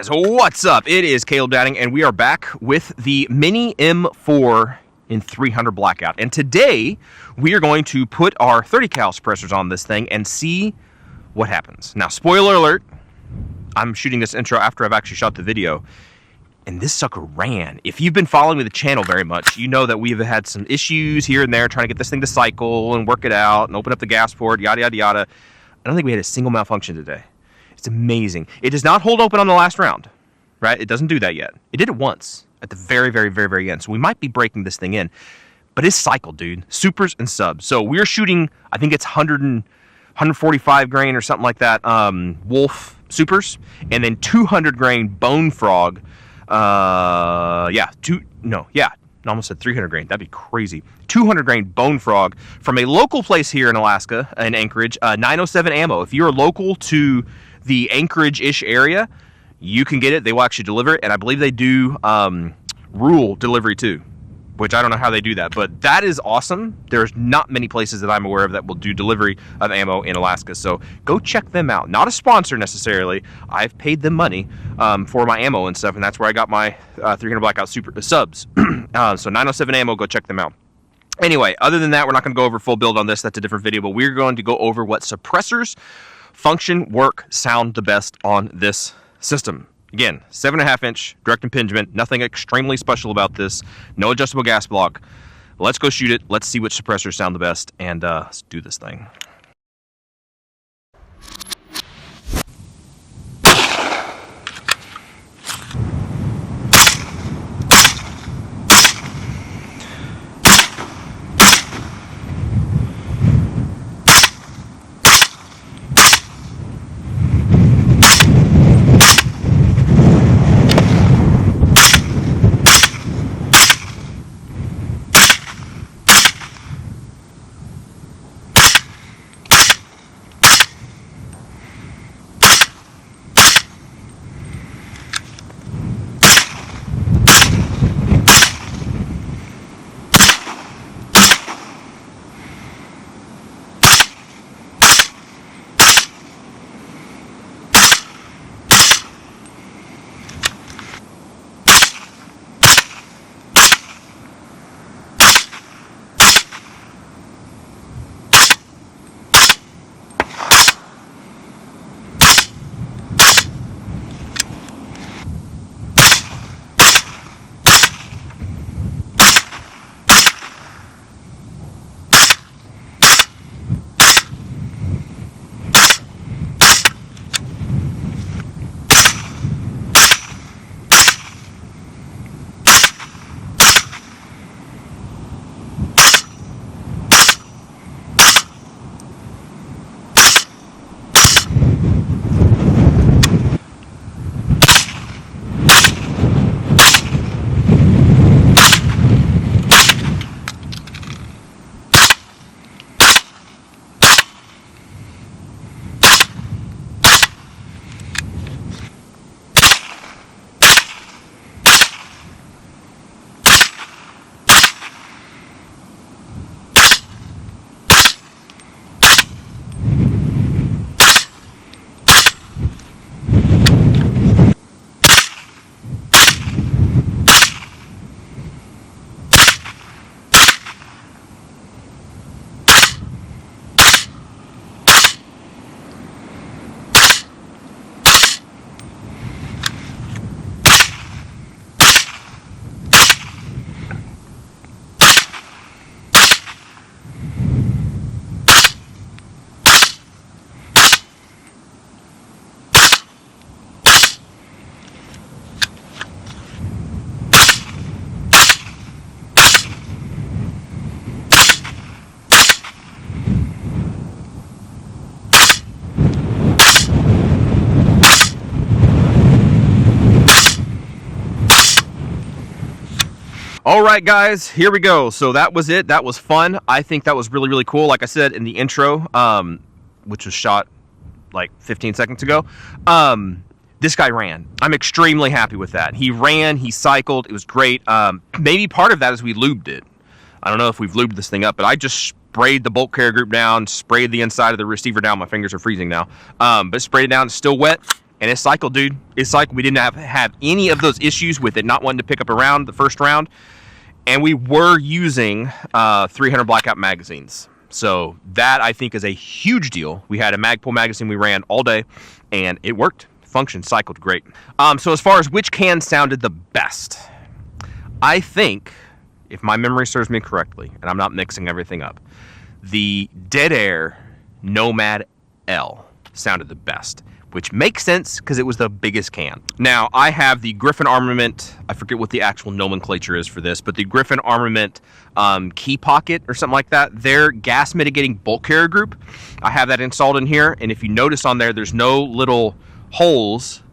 guys, what's up? It is Caleb Downing, and we are back with the Mini M4 in 300 Blackout. And today, we are going to put our 30 cal suppressors on this thing and see what happens. Now, spoiler alert, I'm shooting this intro after I've actually shot the video, and this sucker ran. If you've been following the channel very much, you know that we've had some issues here and there trying to get this thing to cycle and work it out and open up the gas port, yada, yada, yada. I don't think we had a single malfunction today. It's amazing. It does not hold open on the last round, right? It doesn't do that yet. It did it once at the very end. So we might be breaking this thing in, but it's cycled, dude. Supers and subs. So we're shooting, I think it's 145 grain or something like that, Wolf supers, and then 200 grain Bone Frog. I almost said 300 grain. That'd be crazy. 200 grain Bone Frog from a local place here in Alaska, in Anchorage, 907 ammo. If you're local to the Anchorage-ish area, you can get it. They will actually deliver it, and I believe they do rural delivery too, which I don't know how they do that, but that is awesome. There's not many places that I'm aware of that will do delivery of ammo in Alaska, so go check them out. Not a sponsor necessarily. I've paid them money for my ammo and stuff, and that's where I got my 300 Blackout super subs. So 907 ammo, go check them out. Anyway, other than that, we're not going to go over full build on this. That's a different video, but we're going to go over what suppressors function, work, sound the best on this system. Again, 7.5 inch direct impingement, nothing extremely special about this, no adjustable gas block. Let's go shoot it, let's see which suppressors sound the best, and let's do this thing. All right, guys, here we go. So that was it. That was fun. I think that was really cool. Like I said in the intro, which was shot like 15 seconds ago, this guy ran. I'm extremely happy with that. He ran, he cycled, it was great. Maybe part of that is we lubed it. I don't know if we've lubed this thing up, but I just sprayed the bolt carrier group down, sprayed the inside of the receiver down. My fingers are freezing now. But sprayed it down, it's still wet. and it's cycled, dude. It's like we didn't have any of those issues with it not wanting to pick up a round the first round, and we were using 300 Blackout magazines. So that, I think, is a huge deal. We had a Magpul magazine we ran all day, and it worked. Functioned, cycled great. So as far as which can sounded the best, I think, if my memory serves me correctly, and I'm not mixing everything up, the Dead Air Nomad-L sounded the best, which makes sense because it was the biggest can. Now, I have the Griffin Armament, I forget what the actual nomenclature is for this, but the Griffin Armament key pocket or something like that, their gas mitigating bulk carrier group. I have that installed in here, and if you notice on there, there's no little holes.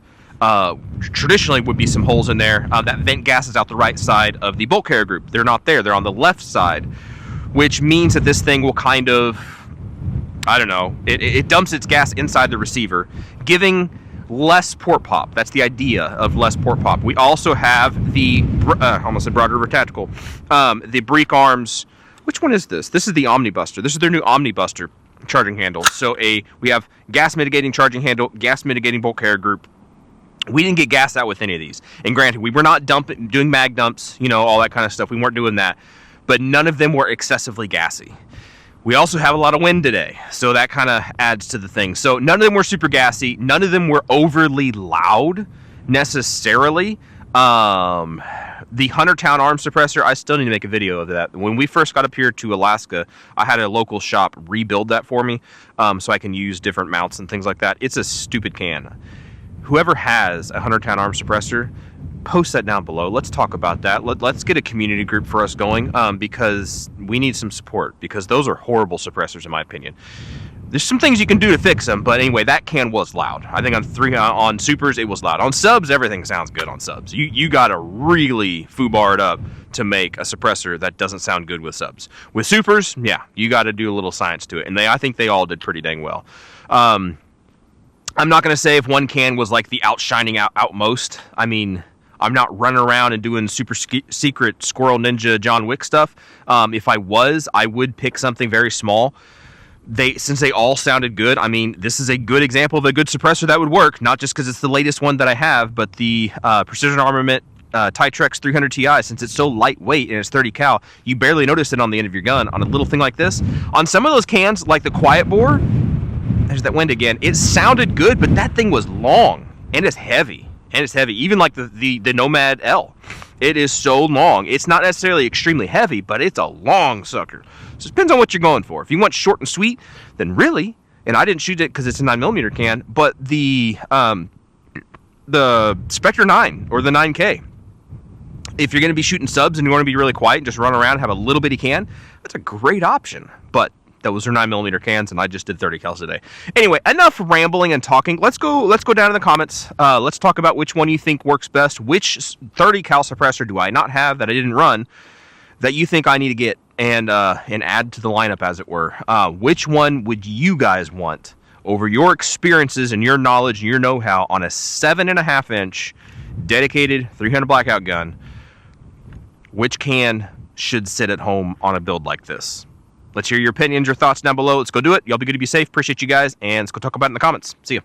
Traditionally would be some holes in there that vent gases out the right side of the bulk carrier group. They're not there, they're on the left side, which means that this thing will kind of, I don't know, it dumps its gas inside the receiver, giving less port pop. That's the idea of less port pop. We also have the, almost said Broad River Tactical, the Breek Arms. Which one is this? This is the Omnibuster. This is their new Omnibuster charging handle. So we have gas mitigating charging handle, gas mitigating bulk carrier group. We didn't get gassed out with any of these. And granted, we were not doing mag dumps, you know, all that kind of stuff. We weren't doing that. But none of them were excessively gassy. We also have a lot of wind today, so that kind of adds to the thing. So none of them were super gassy. None of them were overly loud necessarily. The Huntertown Arms Suppressor, I still need to make a video of that. When we first got up here to Alaska, I had a local shop rebuild that for me, so I can use different mounts and things like that. It's a stupid can. Whoever has a Huntertown Arms Suppressor, post that down below. Let's talk about that. Let's get a community group for us going, because we need some support, because those are horrible suppressors in my opinion. There's some things you can do to fix them, but anyway, that can was loud. I think on supers it was loud. On subs, everything sounds good on subs. You gotta really foobar it up to make a suppressor that doesn't sound good with subs. With supers, yeah, you gotta do a little science to it, and I think they all did pretty dang well. I'm not going to say if one can was like the outshining outmost. I mean, I'm not running around and doing super secret squirrel ninja John Wick stuff. If I was, I would pick something very small. Since they all sounded good, I mean, this is a good example of a good suppressor that would work, not just because it's the latest one that I have, but the Precision Armament TiTrex 300 Ti, since it's so lightweight and it's 30 cal, you barely notice it on the end of your gun on a little thing like this. On some of those cans, like the Quiet Bore, there's that wind again. It sounded good, but that thing was long and it's heavy. Even like the Nomad-L, it is so long. It's not necessarily extremely heavy, but it's a long sucker. So it depends on what you're going for. If you want short and sweet, then really, and I didn't shoot it because it's a 9mm can, but the Spectre 9 or the 9K. If you're going to be shooting subs and you want to be really quiet and just run around and have a little bitty can, that's a great option. But those are 9mm cans, and I just did 30 cals today. Anyway, enough rambling and talking. Let's go down in the comments. Let's talk about which one you think works best. Which 30 cal suppressor do I not have that I didn't run that you think I need to get and add to the lineup, as it were? Which one would you guys want over your experiences and your knowledge and your know-how on a 7.5-inch dedicated 300 Blackout gun? Which can should sit at home on a build like this? Let's hear your opinions, your thoughts down below. Let's go do it. Y'all be good to be safe. Appreciate you guys, and let's go talk about it in the comments. See ya.